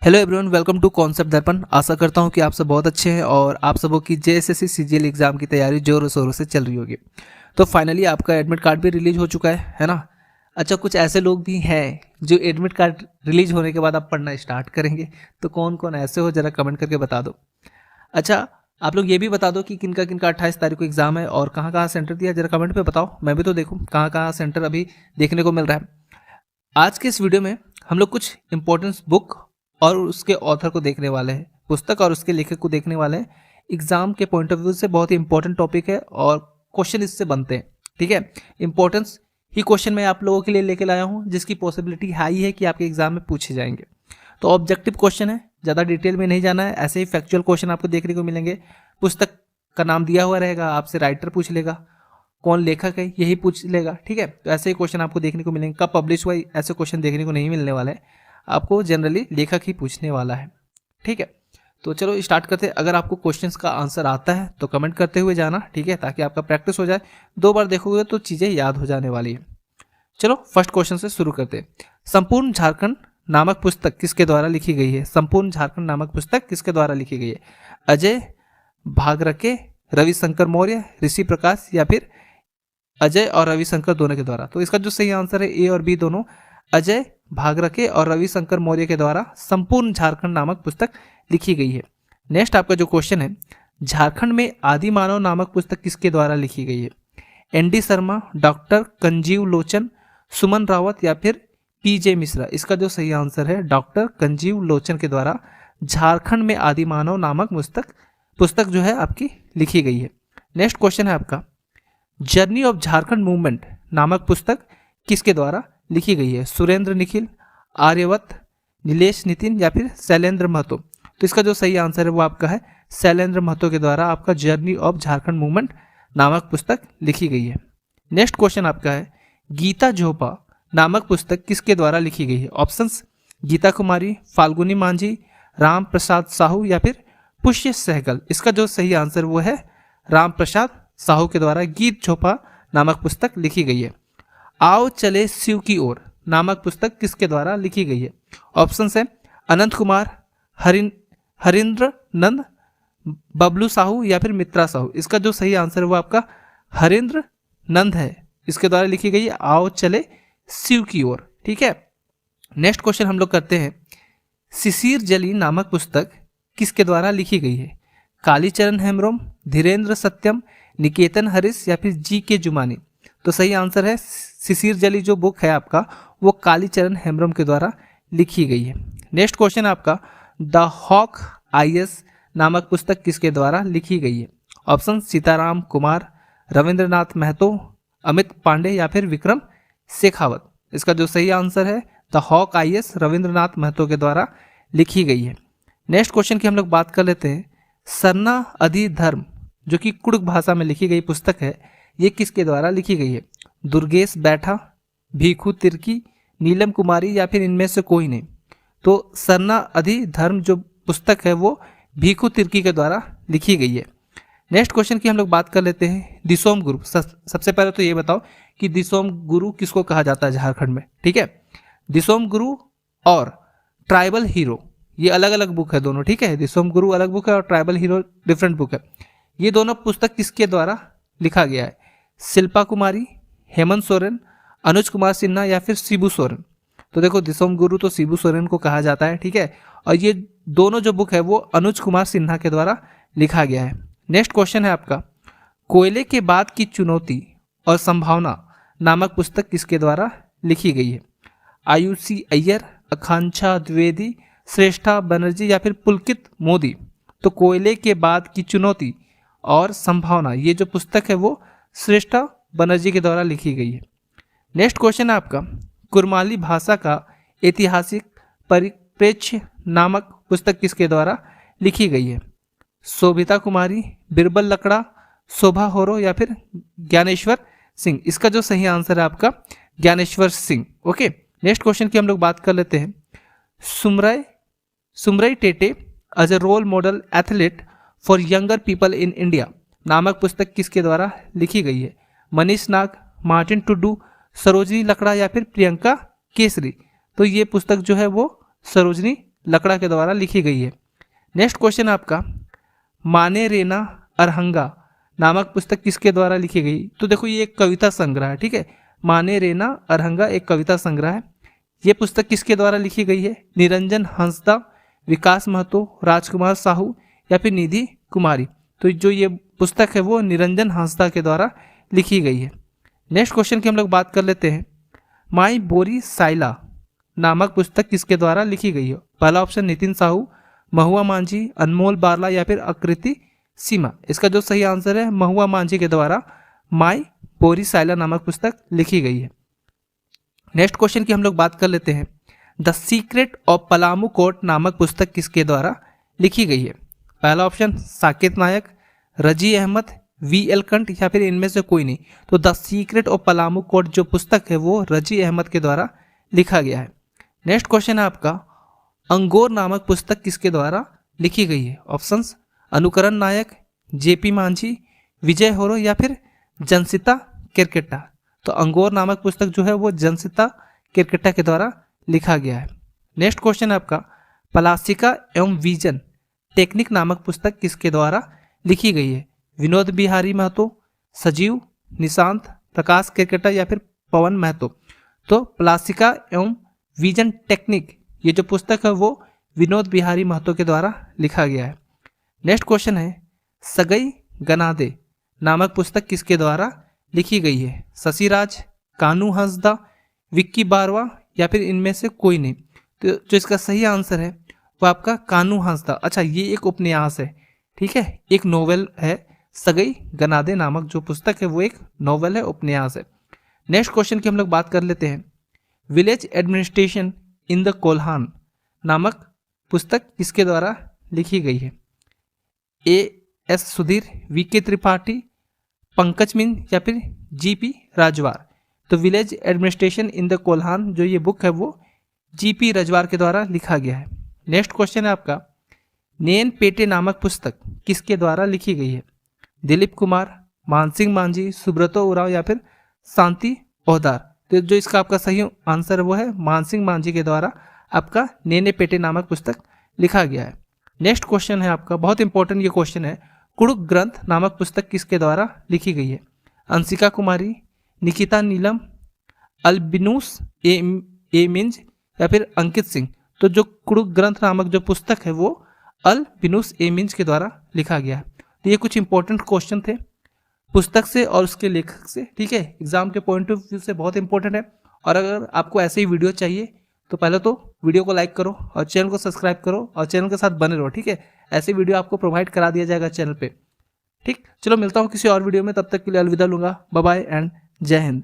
Hello everyone, welcome to concept Darpan. आशा करता हूं कि आप सब बहुत अच्छे हैं और आप सबों की जेएसएससी सीजीएल एग्जाम की तैयारी जोरों शोरों से चल रही होगी। तो फाइनली आपका एडमिट कार्ड भी रिलीज हो चुका है ना। अच्छा, कुछ ऐसे लोग भी हैं जो एडमिट कार्ड रिलीज होने के बाद आप पढ़ना स्टार्ट करेंगे, तो कौन कौन ऐसे हो जरा कमेंट करके बता दो। अच्छा, आप लोग ये भी बता दो कि किनका किनका 28 तारीख को एग्जाम है और कहाँ कहाँ सेंटर दिया, जरा कमेंट पे बताओ, मैं भी तो देखूँ कहाँ कहाँ सेंटर अभी देखने को मिल रहा है। आज के इस वीडियो में हम लोग कुछ इंपॉर्टेंट बुक और उसके ऑथर को देखने वाले हैं, पुस्तक और उसके लेखक को देखने वाले हैं। एग्जाम के पॉइंट ऑफ व्यू से बहुत ही इंपॉर्टेंट टॉपिक है और क्वेश्चन इससे बनते हैं। ठीक है, इंपॉर्टेंस ही क्वेश्चन मैं आप लोगों के लिए लेके लाया हूँ जिसकी पॉसिबिलिटी हाई है कि आपके एग्जाम में पूछे जाएंगे। तो ऑब्जेक्टिव क्वेश्चन है, ज़्यादा डिटेल में नहीं जाना है, ऐसे ही फैक्चुअल क्वेश्चन आपको देखने को मिलेंगे। पुस्तक का नाम दिया हुआ रहेगा, आपसे राइटर पूछ लेगा, कौन लेखक है यही पूछ लेगा। ठीक है, तो ऐसे ही क्वेश्चन आपको देखने को मिलेंगे। कब पब्लिश हुआ, ऐसे क्वेश्चन देखने को नहीं मिलने वाले हैं, आपको जनरली लेखक ही पूछने वाला है। ठीक है, तो चलो स्टार्ट करते हैं। अगर आपको क्वेश्चंस का आंसर आता है तो कमेंट करते हुए जाना, ठीक है, ताकि आपका प्रैक्टिस हो जाए। 2 बार देखोगे तो चीज़ें याद हो जाने वाली है। चलो फर्स्ट क्वेश्चन से शुरू करते हैं। संपूर्ण झारखंड नामक पुस्तक किसके द्वारा लिखी गई है? संपूर्ण झारखंड नामक पुस्तक किसके द्वारा लिखी गई है? अजय भागरके, रविशंकर मौर्य, ऋषि प्रकाश या फिर अजय और रविशंकर दोनों के द्वारा? तो इसका जो सही आंसर है ए और बी दोनों, अजय भागरके और रविशंकर मौर्य के द्वारा संपूर्ण झारखंड नामक पुस्तक लिखी गई है। नेक्स्ट आपका जो क्वेश्चन है, झारखंड में आदि मानव नामक पुस्तक किसके द्वारा लिखी गई है? एनडी शर्मा, डॉक्टर कंजीव लोचन, सुमन रावत या फिर पीजे मिश्रा? इसका जो सही आंसर है डॉक्टर कंजीव लोचन के द्वारा झारखंड में आदि मानव नामक पुस्तक जो है आपकी लिखी गई है। नेक्स्ट क्वेश्चन है आपका, जर्नी ऑफ झारखंड मूवमेंट नामक पुस्तक किसके द्वारा लिखी गई है? सुरेंद्र निखिल, आर्यवत, नीलेश नितिन या फिर शैलेंद्र महतो? तो इसका जो सही आंसर है वो आपका है शैलेंद्र महतो के द्वारा आपका जर्नी ऑफ झारखंड मूवमेंट नामक पुस्तक लिखी गई है। नेक्स्ट क्वेश्चन आपका है, गीता झोपा नामक पुस्तक किसके द्वारा लिखी गई है? ऑप्शंस, गीता कुमारी, फाल्गुनी मांझी, राम प्रसाद साहू या फिर पुष्य सहगल? इसका जो सही आंसर वो है राम प्रसाद साहू के द्वारा गीत झोपा नामक पुस्तक लिखी गई है। आओ चले शिव की ओर नामक पुस्तक किसके द्वारा लिखी गई है? ऑप्शंस है अनंत कुमार, हरिंद्र नंद, बबलू साहू या फिर मित्रा साहू? इसका जो सही आंसर है वो आपका हरिंद्र नंद है, इसके द्वारा लिखी गई है आओ चले शिव की ओर। ठीक है, नेक्स्ट क्वेश्चन हम लोग करते हैं, शिशिर जली नामक पुस्तक किसके द्वारा लिखी गई है? कालीचरण हेम्ब्रोम, धीरेन्द्र सत्यम, निकेतन हरिश या फिर जी के जुमानी? तो सही आंसर है शिशिर जली जो बुक है आपका वो कालीचरण हेम्ब्रोम के द्वारा लिखी गई है। नेक्स्ट क्वेश्चन आपका, द हॉक आईएस नामक पुस्तक किसके द्वारा लिखी गई है? ऑप्शन, सीताराम कुमार, रविंद्रनाथ महतो, अमित पांडे या फिर विक्रम शेखावत? इसका जो सही आंसर है the hawk is Rabindranath Mahato के द्वारा लिखी गई है। नेक्स्ट क्वेश्चन की हम लोग बात कर लेते हैं, सरना अधिधर्म जो कि कुड़ुक भाषा में लिखी गई पुस्तक है, ये किसके द्वारा लिखी गई है? दुर्गेश बैठा, भीखू तिर्की, नीलम कुमारी या फिर इनमें से कोई नहीं? तो सरना अधिधर्म जो पुस्तक है वो भीखू तिर्की के द्वारा लिखी गई है। नेक्स्ट क्वेश्चन की हम लोग बात कर लेते हैं, दिसोम गुरु। सबसे पहले तो ये बताओ कि दिसोम गुरु किसको कहा जाता है झारखंड में? ठीक है, दिसोम गुरु और ट्राइबल हीरो ये अलग अलग बुक है दोनों। ठीक है, दिसोम गुरु अलग बुक है और ट्राइबल हीरो डिफरेंट बुक है। ये दोनों पुस्तक किसके द्वारा लिखा गया है? शिल्पा कुमारी, हेमंत सोरेन, अनुज कुमार सिन्हा या फिर शिबू सोरेन? तो देखो दिसोम गुरु तो शिबू सोरेन को कहा जाता है, ठीक है, और ये दोनों जो बुक है वो अनुज कुमार सिन्हा के द्वारा लिखा गया है। नेक्स्ट क्वेश्चन है आपका, कोयले के बाद की चुनौती और संभावना नामक पुस्तक किसके द्वारा लिखी गई है? आयुषी अय्यर, आकांक्षा द्विवेदी, श्रेष्ठा बनर्जी या फिर पुलकित मोदी? तो कोयले के बाद की चुनौती और संभावना ये जो पुस्तक है वो श्रेष्ठा बनर्जी के द्वारा लिखी गई है। नेक्स्ट क्वेश्चन है आपका, कुरमाली भाषा का ऐतिहासिक परिप्रेक्ष्य नामक पुस्तक किसके द्वारा लिखी गई है? शोभिता कुमारी, बिरबल लकड़ा, शोभा होरो या फिर ज्ञानेश्वर सिंह? इसका जो सही आंसर है आपका Gyaneshwar Singh. Okay, next question की हम लोग बात कर लेते हैं, Sumrai Tete as a role model athlete for younger people in India नामक पुस्तक किसके द्वारा लिखी गई है? मनीष नाग, मार्टिन टुडू, सरोजनी लकड़ा या फिर प्रियंका केसरी? तो ये पुस्तक जो है वो सरोजनी लकड़ा के द्वारा लिखी गई है। नेक्स्ट क्वेश्चन है आपका, माने रेना अरहंगा नामक पुस्तक किसके द्वारा लिखी गई? तो देखो ये एक कविता संग्रह है, ठीक है। माने रेना अरहंगा एक कविता संग्रह है। ये पुस्तक किसके द्वारा लिखी गई है? निरंजन हंसदा, विकास महतो, राजकुमार साहू या फिर निधि कुमारी। तो जो ये पुस्तक है वो निरंजन हंसदा के द्वारा लिखी गई है। नेक्स्ट क्वेश्चन की हम लोग बात कर लेते हैं, माई बोरी साइला नामक पुस्तक किसके द्वारा लिखी गई है? पहला ऑप्शन नितिन साहू, महुआ मांझी, अनमोल बारला या फिर आकृति सीमा। इसका जो सही आंसर है महुआ मांझी के द्वारा माई बोरी साइला नामक पुस्तक लिखी गई है। नेक्स्ट क्वेश्चन की हम लोग बात कर लेते हैं, the secret of Palamu court नामक पुस्तक किसके द्वारा लिखी गई है? पहला ऑप्शन साकेत नायक, रजी अहमद, वी.एल. कंट या फिर इनमें से कोई नहीं। तो the secret of Palamu court जो पुस्तक है वो रजी अहमद के द्वारा लिखा गया है। नेक्स्ट क्वेश्चन है आपका, अंगोर नामक पुस्तक किसके द्वारा लिखी गई है? ऑप्शंस अनुकरण नायक, जेपी मांझी, विजय होरो या फिर जनसिता किरकेटा। तो अंगोर नामक पुस्तक जो है वो जनसिता किरकेटा के द्वारा लिखा गया है। नेक्स्ट क्वेश्चन है आपका, पलासिका एवं विजन टेक्निक नामक पुस्तक किसके द्वारा लिखी गई है? विनोद बिहारी महतो, सजीव, निशांत, प्रकाश किरकेटा या फिर पवन महतो। तो पलासिका एवं विजन टेक्निक ये जो पुस्तक है वो विनोद बिहारी महतो के द्वारा लिखा गया है। नेक्स्ट क्वेश्चन है, सगई गनादे नामक पुस्तक किसके द्वारा लिखी गई है? शशिराज, कानू हंसदा, विक्की बारवा या फिर इनमें से कोई नहीं। तो जो इसका सही आंसर है वो आपका कानू हंसदा। अच्छा, ये एक उपन्यास है, ठीक है, एक नोवेल है। सगई गनादे नामक जो पुस्तक है वो एक नोवेल है, उपन्यास है। नेक्स्ट क्वेश्चन की हम लोग बात कर लेते हैं, village administration in the Kolhan नामक पुस्तक किसके द्वारा लिखी गई है? ए.एस. सुधीर, वी.के. त्रिपाठी, पंकज मिन या फिर जी.पी. राजवार। तो village administration in the Kolhan जो ये बुक है वो जी.पी. राजवार के द्वारा लिखा गया है। नेक्स्ट क्वेश्चन है आपका, नैन पेटे नामक पुस्तक किसके द्वारा लिखी गई है? दिलीप कुमार, मानसिंह मांझी, सुब्रतो उरांव या फिर शांति ओहदार। तो जो इसका आपका सही आंसर वो है मानसिंह मांझी के द्वारा आपका नैने पेटे नामक पुस्तक लिखा गया है। नेक्स्ट क्वेश्चन है आपका, बहुत इंपॉर्टेंट ये क्वेश्चन है, कुड़ुक ग्रंथ नामक पुस्तक किसके द्वारा लिखी गई है? अंशिका कुमारी, निकिता नीलम, अल्बिनुस ए मिंज या फिर अंकित सिंह। तो जो कुड़ुक ग्रंथ नामक जो पुस्तक है वो अल्बिनुस ए मिंज के द्वारा लिखा गया है। तो ये कुछ इंपॉर्टेंट क्वेश्चन थे पुस्तक से और उसके लेखक से, ठीक है, एग्जाम के पॉइंट ऑफ व्यू से बहुत इंपॉर्टेंट है। और अगर आपको ऐसे ही वीडियो चाहिए तो पहले तो वीडियो को लाइक करो और चैनल को सब्सक्राइब करो और चैनल के साथ बने रहो, ठीक है। ऐसे वीडियो आपको प्रोवाइड करा दिया जाएगा चैनल पे, ठीक। चलो मिलता हूँ किसी और वीडियो में, तब तक के लिए अलविदा लूंगा। बाय बाय एंड जय हिंद।